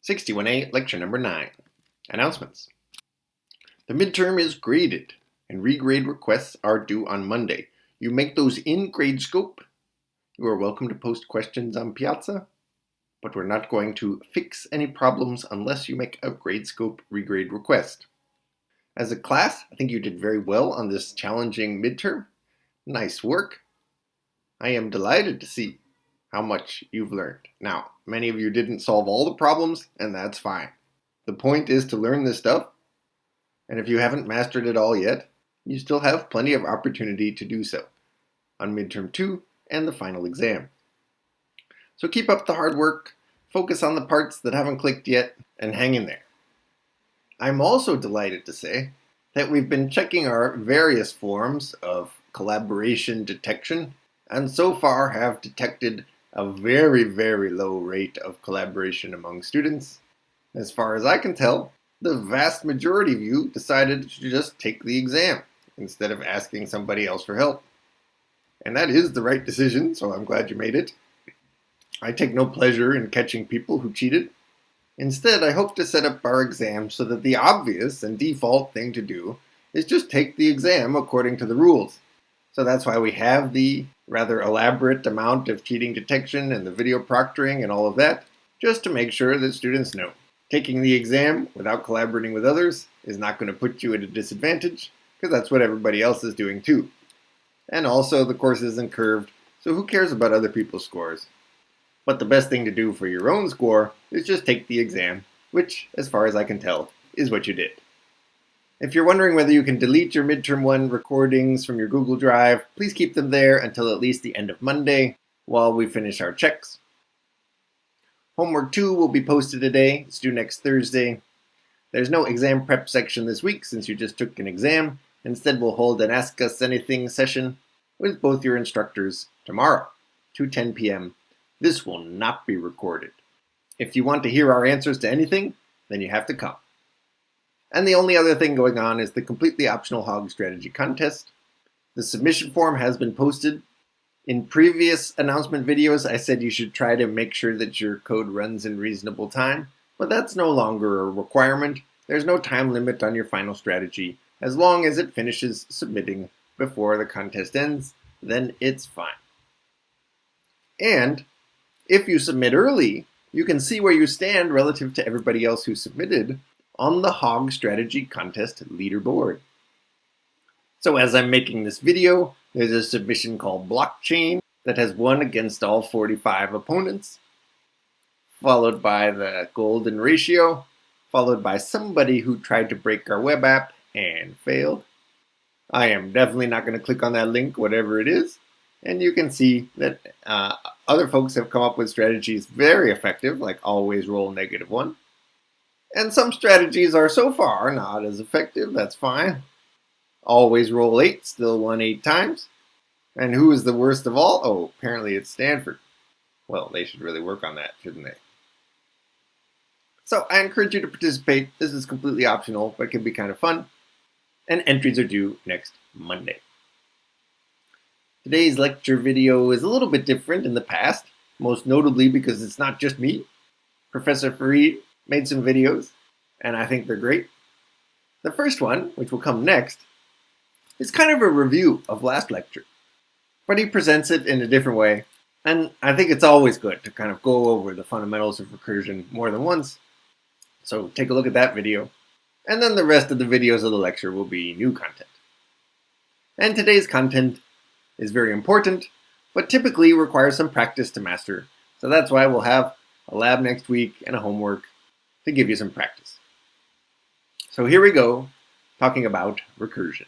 61A, Lecture Number 9. Announcements. The midterm is graded, and regrade requests are due on Monday. You make those in Gradescope. You are welcome to post questions on Piazza, but we're not going to fix any problems unless you make a Gradescope regrade request. As a class, I think you did very well on this challenging midterm. Nice work. I am delighted to see how much you've learned. Now, many of you didn't solve all the problems, and that's fine. The point is to learn this stuff, and if you haven't mastered it all yet, you still have plenty of opportunity to do so on midterm 2 and the final exam. So keep up the hard work, focus on the parts that haven't clicked yet, and hang in there. I'm also delighted to say that we've been checking our various forms of collaboration detection, and so far have detected a very, very low rate of collaboration among students. As far as I can tell, the vast majority of you decided to just take the exam instead of asking somebody else for help. And that is the right decision, so I'm glad you made it. I take no pleasure in catching people who cheated. Instead, I hope to set up our exam so that the obvious and default thing to do is just take the exam according to the rules. So that's why we have the rather elaborate amount of cheating detection and the video proctoring and all of that, just to make sure that students know. Taking the exam without collaborating with others is not going to put you at a disadvantage, because that's what everybody else is doing too. And also the course isn't curved, so who cares about other people's scores? But the best thing to do for your own score is just take the exam, which, as far as I can tell, is what you did. If you're wondering whether you can delete your midterm 1 recordings from your Google Drive, please keep them there until at least the end of Monday while we finish our checks. Homework 2 will be posted today. It's due next Thursday. There's no exam prep section this week since you just took an exam. Instead, we'll hold an Ask Us Anything session with both your instructors tomorrow, 2:10 p.m. This will not be recorded. If you want to hear our answers to anything, then you have to come. And the only other thing going on is the completely optional Hog Strategy Contest. The submission form has been posted. In previous announcement videos, I said you should try to make sure that your code runs in reasonable time, but that's no longer a requirement. There's no time limit on your final strategy. As long as it finishes submitting before the contest ends, then it's fine. And if you submit early, you can see where you stand relative to everybody else who submitted on the Hog Strategy Contest leaderboard. So as I'm making this video, there's a submission called Blockchain that has won against all 45 opponents, followed by the Golden Ratio, followed by somebody who tried to break our web app and failed. I am definitely not going to click on that link, whatever it is, and you can see that other folks have come up with strategies very effective, like always roll -1. And some strategies are so far not as effective, that's fine. Always roll 8, still won 8 times. And who is the worst of all? Oh, apparently it's Stanford. Well, they should really work on that, shouldn't they? So I encourage you to participate. This is completely optional, but it can be kind of fun. And entries are due next Monday. Today's lecture video is a little bit different in the past, most notably because it's not just me. Professor Fareed made some videos, and I think they're great. The first one, which will come next, is kind of a review of last lecture, but he presents it in a different way, and I think it's always good to kind of go over the fundamentals of recursion more than once. So take a look at that video, and then the rest of the videos of the lecture will be new content. And today's content is very important, but typically requires some practice to master, so that's why we'll have a lab next week and a homework to give you some practice. So here we go, talking about recursion.